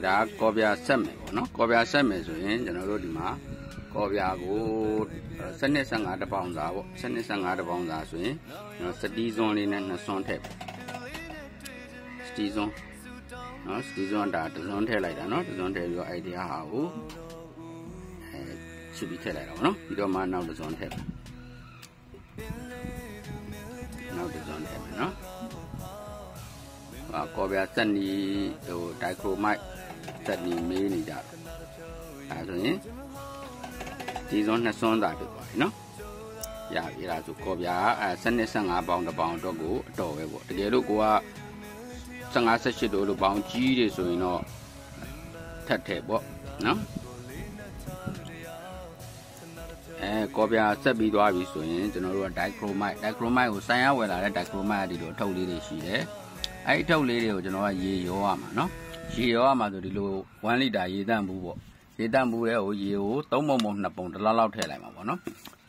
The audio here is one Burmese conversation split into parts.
ဒါကော်ပြဆက်မယ်ပေါ့နော်ကော်ပြဆက်မယ်ဆိုရင်ကျွန်တော်တို့ဒီမှာကော်ပြကို15တပေါင်စာပေါ့15တပေါင်စာဆိုရင်စတီးစွန်းလေးနဲ့2စွန်းထည့်စတီးစွန်းနော်စတီးစွန်းဒါ2စွန်းထည့်လိုက်တာနော်2စွန်းထည့်ပြီးတော့အဲ့ဒီဟာကိုချစ်ပြီးထည့်လိုက်တာပေါ့နော်ပြီးတော့မှနောက်2စွန်းထည့်နောက်2စွန်းထည့်မယ်နော်ကော်ပြဆက်နီဟိုဒိုက်ခရိုမိုက်ဆက်နီမေးနေကြတာဒါဆိုရင်ဒီစွန်း2စွန်းသာဖြစ်သွားပြီနော်ရပြီလားဆိုကော်ပြ15ပေါင်တစ်ပေါင်တော့ကိုအတော်ပဲပေါ့တကယ်လို့ကိုက15 18တို့လိုပေါင်ကြီးတွေဆိုရင်တော့ထပ်ထည့်ပေါ့နော်ကော်ပြဆက်ပြီးသွားပြီဆိုရင်ကျွန်တော်တို့ကဒိုက်ခရိုမိုက်ကိုဆိုင်ရဝယ်လာတဲ့ဒိုက်ခရိုမိုက်ဒီလိုအထုပ်လေးတွေရှိတယ်အဲ့ဒီအထုပ်လေးတွေကိုကျွန်တော်ကရေရောရမှာနော်ရေရောရမှာဆိုဒီလို1လီတာရေတန့်ဘူးပေါ့ရေတန့်ဘူးရဲ့ဟိုရေကို3ပုံပုံ2ပုံတစ်လောက်ထည့်လိုက်မှာပေါ့နော်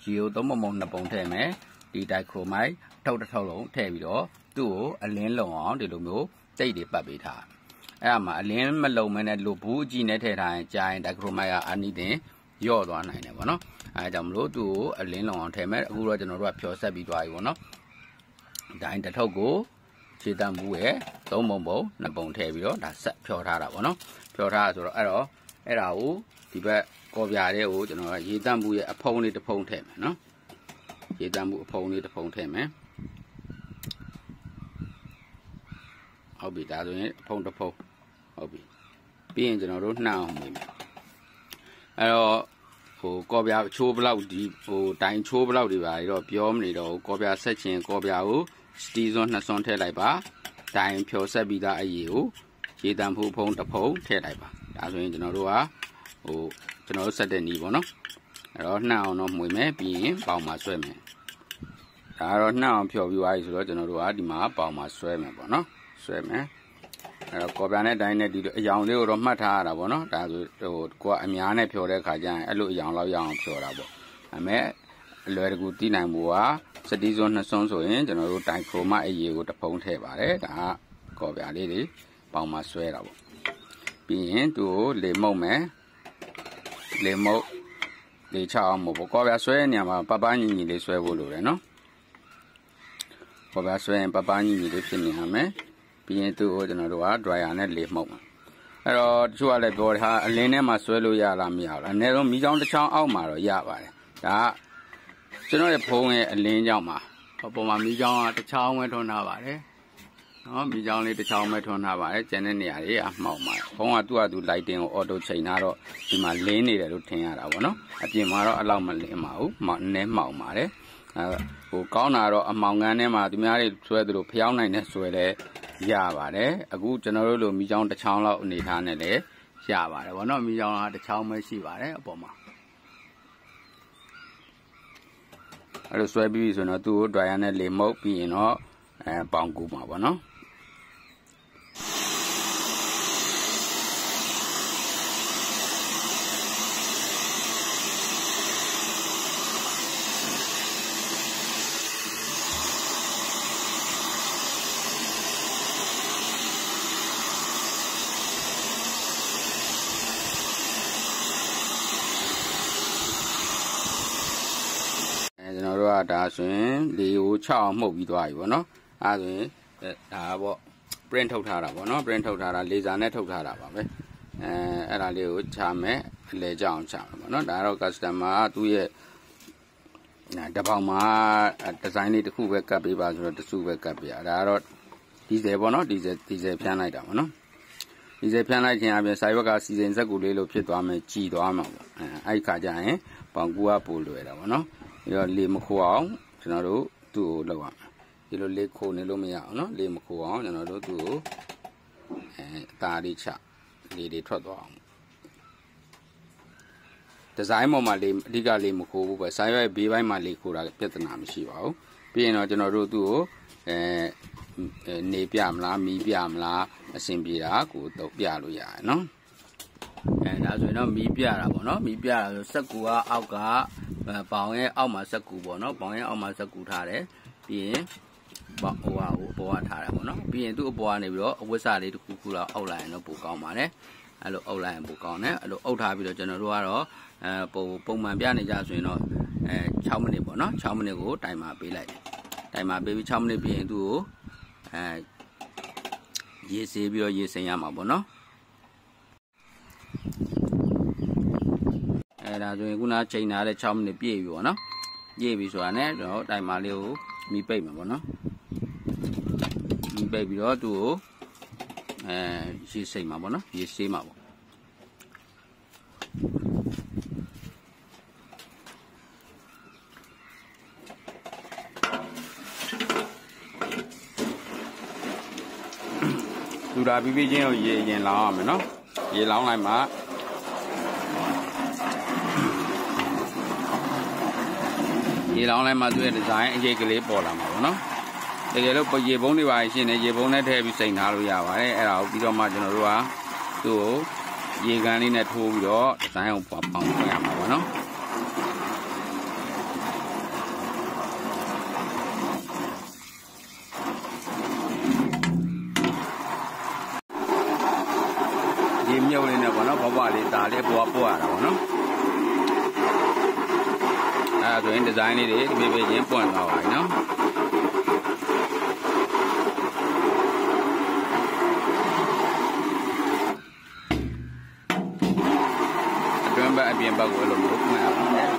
ရေကို3ပုံပုံ2ပုံထည့်မယ်ဒီဒိုက်ခရိုမိုက်ထုတ်တစ်ထုပ်လုံးထည့်ပြီးတော့သူ့ကိုအလင်းလုံအောင်ဒီလိုမျိုးတိတ်တွေပတ်ပေးထားအဲ့ဒါမှာအလင်းမလုံမဲနဲ့လိုဘူးအကြည့်နဲ့ထည့်ထားရင်ကြာရင်ဒိုက်ခရိုမိုက်ကအနီးတင်ရော့သွားနိုင်တယ်ပေါ့နော်အဲဒါကြောင့်မလို့သူ့ကိုအလင်းလုံအောင်ထည့်မယ်အခုတော့ကျွန်တော်တို့ကဖြော်ဆက်ပြီးသွားပြီပေါ့နော်ဒါရင်တစ်ထုပ်ကိုခြေတံဘူးရဲ့3ပုံပုံ2ပုံထည့်ပြီးတော့ဒါဆက်ဖြောထားတာပေါ့နော်ဖြောထားဆိုတော့အဲ့ဒါကိုဒီဘက်ကော်ပြားတဲ့ကိုကျွန်တော်ကရေတံဘူးရဲ့အဖုံးလေးတစ်ဖုံးထည့်မယ်နော်ရေတံဘူးအဖုံးလေးတစ်ဖုံးထည့်မယ်ဟုတ်ပြီဒါဆိုရင်အဖုံးတစ်ဖုံးဟုတ်ပြီပြီးရင်ကျွန်တော်တို့နှောင်းအောင်မယ်အဲ့တော့ဟိုကော်ပြားချိုးဘလောက်ဒီဟိုတိုင်ချိုးဘလောက်တွေပါတော့ပြောမနေတော့ကော်ပြားဆက်ချင်းကော်ပြားကိုစတီးစွန်း2စွန်းထည့်လိုက်ပါတိုင်ဖြော်ဆက်ပြီးသားအရေကိုရေတံဖူးဖုံးတစ်ဖုံးထည့်လိုက်ပါဒါဆိုရင်ကျွန်တော်တို့ကဟိုကျွန်တော်တို့ဆက်တဲ့နီးပေါ့နော်အဲ့တော့နှောင်းအောင်တော့မှွေမယ်ပြီးရင်ပေါင်မှာဆွဲမယ်ဒါကတော့နှောင်းအောင်ဖြော်ပြီးသွားပြီဆိုတော့ကျွန်တော်တို့ကဒီမှာပေါင်မှာဆွဲမယ်ပေါ့နော်ဆွဲမယ်အဲ့တော့ကော်ပြားနဲ့တိုင်းနဲ့ဒီအယောင်လေးကိုတော့မှတ်ထားရတာပေါ့နော်ဒါဆိုဟိုကိုကအများနဲ့ဖြော်တဲ့ခါကျရင်အဲ့လိုအယောင်လောက်ရအောင်ဖြော်တာပေါ့ဒါပေမဲ့အလွယ်တကူတီးနိုင်ဖို့ကစတီးစွန်း2စွန်းဆိုရင်ကျွန်တော်တို့တိုင်ခရိုမအရေကိုတစ်ဖုံးထည့်ပါတယ်ဒါကကော်ပြားလေးတွေပေါင်မှာဆွဲတာပေါ့ပြီးရင်သူ့ကိုလေမုတ်မယ်လေမုတ်လေချအောင်မို့ပေါ့ကော်ပြားဆွဲတဲ့နေရာမှာပပညီညီလေးဆွဲဖို့လိုတယ်နော်ကော်ပြားဆွဲရင်ပပညီညီလေးဖြစ်နေရမယ်ပြီးရင်သူ့ကိုကျွန်တော်တို့က dryer နဲ့လေမှုတ်မှာအဲ့တော့တချို့ကလည်းပြောတာအလင်းထဲမှာဆွဲလို့ရလားမရဘူးလားအနည်းဆုံးမီးချောင်းတစ်ချောင်းအောက်မှာတော့ရပါတယ်ဒါကကျွန်တော်ရဲ့ဖုန်းရဲ့အလင်းကြောင့်ပါအပေါ်မှာမီးချောင်းကတစ်ချောင်းပဲထွန်းထားပါတယ်နော်မီးချောင်းလေးတစ်ချောင်းပဲထွန်းထားပါတယ်ကျန်တဲ့နေရာတွေအမှောက်ပါတယ်ဖုန်းကသူ့ဟာသူ lighting ကို auto ချိန်ထားတော့ဒီမှာလင်းနေတယ်လို့ထင်ရတာပေါ့နော်အပြင်မှာတော့အဲ့လောက်မလင်းပါဘူးနည်းမှောက်ပါတယ်ဟိုကောင်းတာတော့အမှောင်ငန်းထဲမှာသူများတွေဆွဲသလိုဖျောင်းနိုင်တဲ့ဆွဲလဲရပါတယ်အခုကျွန်တော်တို့လိုမီးချောင်းတစ်ချောင်းလောက်အနေထားနဲ့လည်းရပါတယ်ဗောနော်မီးချောင်းကတစ်ချောင်းပဲရှိပါတယ်အပေါ်မှာအဲ့လိုဆွဲပြီးဆိုတော့သူ့ကို dryer နဲ့လေမှုတ်ပြီးရင်တော့ပေါင်ကူမှာဗောနော်ကျွန်တော်တို့ကဒါဆိုရင်လေကို6အောင်မှုတ်ပြီးသွားပြီဗောနော်အဲဆိုရင်ဒါပေါ့ print ထုတ်ထားတာဗောနော် print ထုတ်ထားတာလေဆာနဲ့ထုတ်ထားတာပါပဲအဲ့ဒါလေးကိုချမယ်အလဲကြအောင်ချမယ်ဗောနော်ဒါကတော့ customer ကသူ့ရဲ့တပေါင်မှာဒီဇိုင်းလေးတစ်ခုပဲကတ်ပေးပါဆိုတော့တစ်စုပဲကတ်ပေးရဒါကတော့ဒီဇယ်ဗောနော်ဒီဇယ်ဖြန်းလိုက်တာဗောနော်ဒီဇယ်ဖြန်းလိုက်ခြင်းအပြင်စာရွက်ကစီစဉ်စက်ကူလေးလို့ဖြစ်သွားမယ်ကြည်သွားမှာဗောအဲ့ဒီခါကျရင်ပေါင်ကူကပိုလွယ်တာဗောနော်ပြီးတော့လေမခိုးအောင်ကျွန်တော်တို့သူ့ကိုလောက်အောင်ဒီလိုလေခိုးနေလို့မရအောင်နော်လေမခိုးအောင်ကျွန်တော်တို့သူ့ကိုအသားလေးချလေတွေထွက်သွားအောင်ဒီဇိုင်းပေါ်မှာလေအဓိကလေမခိုးဘူးပဲစာရွက်ဘေးပိုင်းမှာလေခိုးတာပြဿနာမရှိပါဘူးပြီးရင်တော့ကျွန်တော်တို့သူ့ကိုနေပြမလားမီးပြမလားအဆင်ပြေတာကိုတော့ပြလို့ရတယ်နော်ဒါဆိုရင်တော့မီးပြတာပေါ့နော်မီးပြတာဆိုစက်ကူကအောက်ကပေါင်ရဲ့အောက်မှာစက်ကူပေါ့နော်ပေါင်ရဲ့အောက်မှာစက်ကူထားတယ်ပြီးရင် ပေါ့ဟိုဟာကိုအပေါ်ကထားတာပေါ့နော်ပြီးရင်သူ့အပေါ်ကနေပြီးတော့အဝတ်စားလေးတစ်ခုခုလောက်အောက်လိုက်ရင်တော့ပိုကောင်းပါတယ်အဲ့လိုအောက်လိုက်ရင်ပိုကောင်းတယ်အဲ့လိုအုပ်ထားပြီးတော့ကျွန်တော်တို့ကတော့ပုံမှန်ပြနေကြဆိုရင်တော့6မိနစ်ပေါ့နော်6မိနစ်ကိုတိုင်မာပေးလိုက်တိုင်မာပေးပြီး6မိနစ်ပြီးရင်သူ့ကိုရေဆေးပြီးတော့ရေစိမ်းရမှာပေါ့နော်အဲ့ဒါဆိုရင်ခုနချိန်ထားတဲ့6မိနစ်ပြည့်ပြီပေါ့နော်ပြည့်ပြီဆိုတာနဲ့ကျွန်တော်တိုင်မာလေးကိုမီးပိတ်မှာပေါ့နော်မီးပိတ်ပြီးတော့သူ့ကိုရေစိမ်းမှာပေါ့နော်ရေဆေးမှာပေါ့လူတာပြီးချင်းကိုရေရင်လောင်းရမယ်နော်ရေလောင်းလိုက်မှရေလောင်းလိုက်မှသူ့ရဲ့ဒီဇိုင်းအရေးကလေးပေါ်လာမှာပေါ့နော်တကယ်လို့ရေပုံးတွေပါရှင်နေရေပုံးနဲ့ထည့်ပြီးစိန်ထားလို့ရပါတယ်အဲ့ဒါကိုပြီးတော့မှကျွန်တော်တို့ကသူ့ကိုရေကန်လေးနဲ့ထိုးပြီးတော့ဒီဇိုင်းကိုပေါင်းခွဲရမှာပေါ့နော်ရေမြုပ်လေးနဲ့ပေါ့နော်ဘဘလေးဒါလေးပွားပွားရတာပေါ့နော်အဲ့ဒါဆိုရင်ဒီဇိုင်းလေးတွေပြေးပြေးချင်းပွင့်သွားပါပြီနော်အတွင်းဘက်အပြင်ဘက်ကိုအဲ့လိုမျိုးမှတ်ရပါတယ်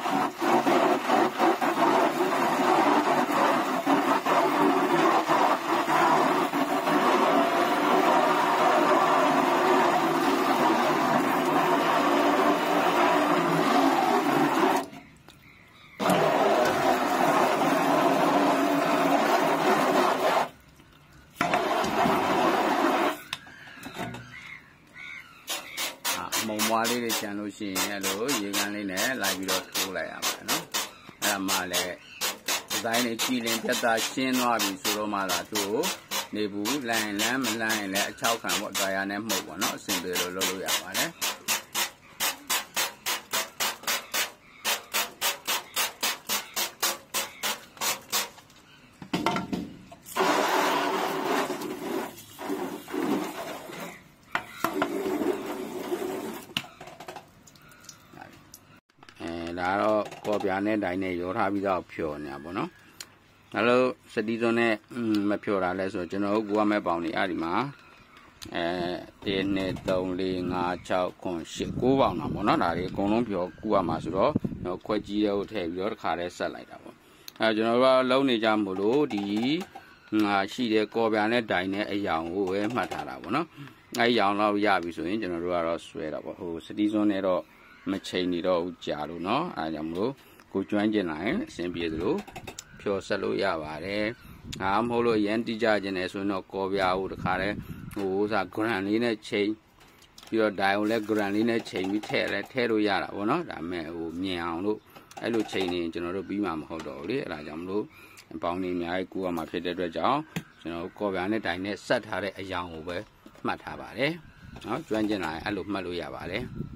မုံမွားလေးတွေကျန်လို့ရှိရင်အဲ့လိုရေကန်လေးနဲ့လိုက်ပြီးတော့ထိုးလိုက်ရပါတယ်နော်အဲ့ဒါမှလည်းဒီဇိုင်းလေးကြည်လင်ပြတ်သားရှင်းသွားပြီဆိုတော့မှလာသူ့ကိုနေဘူးလမ်းလမ်းမလမ်းရင်လည်းအချောက်ခံပေါ့တွာရနဲ့မှုတ်ပေါ့နော်အစင်ပြေလို့လုပ်လို့ရပါတယ်ဒါတော့ကော်ပြာနဲ့တိုင်နဲ့ရောထားပြီးတော့ဖြော်နေတာပေါ့နော်။ဒါလို့စတီးသွန်းနဲ့မဖြော်တာလဲဆိုတော့ကျွန်တော်တို့ကူရမဲ့ပေါင်တွေအဲ့ဒီမှာ1 2 3 4 5 6 9 10 9ပေါင်တာပေါ့နော်။ဒါတွေအကုန်လုံးဖြော်ကူရမှာဆိုတော့ခွက်ကြီးတွေကိုထည့်ပြီးတော့တစ်ခါတည်းဆက်လိုက်တာပေါ့။ကျွန်တော်တို့ကလုံးနေကြမို့လို့ဒီရှိတဲ့ကော်ပြာနဲ့တိုင်နဲ့အယောင်ကိုပဲမှတ်ထားတာပေါ့နော်။အဲ့ရောင်လောက်ရပြီဆိုရင်ကျွန်တော်တို့ကတော့ဆွဲတာပေါ့။ဟိုစတီးသွန်းနဲ့တော့မချိန်နေတော့ကြာလို့เนาะအဲဒါကြောင့်မလို့ကိုကျွမ်းကျင်လာရင်အဆင်ပြေသလိုဖြော်ဆက်လို့ရပါတယ်။မဟုတ်လို့ရန်တိကြခြင်းနဲ့ဆိုရင်တော့ကော်ပြားကိုတခါတည်းဟိုဥစားဂရန်လေးနဲ့ချိန်ပြီးတော့ဒိုင်ကိုလည်းဂရန်လေးနဲ့ချိန်ပြီးထည့်လို့ရတာပေါ့နော်။ဒါပေမဲ့ဟိုမြင်အောင်လို့အဲ့လိုချိန်နေကျွန်တော်တို့ပြီးမှမဟုတ်တော့ဘူးလေ။အဲဒါကြောင့်မလို့ပေါင်းနေအများကြီးကူရမှာဖြစ်တဲ့အတွက်ကြောင့်ကျွန်တော်ကော်ပြားနဲ့ဒိုင်နဲ့ဆက်ထားတဲ့အယောင်ကိုပဲမှတ်ထားပါတယ်။เนาะကျွမ်းကျင်လာရင်အဲ့လိုမှတ်လို့ရပါတယ်။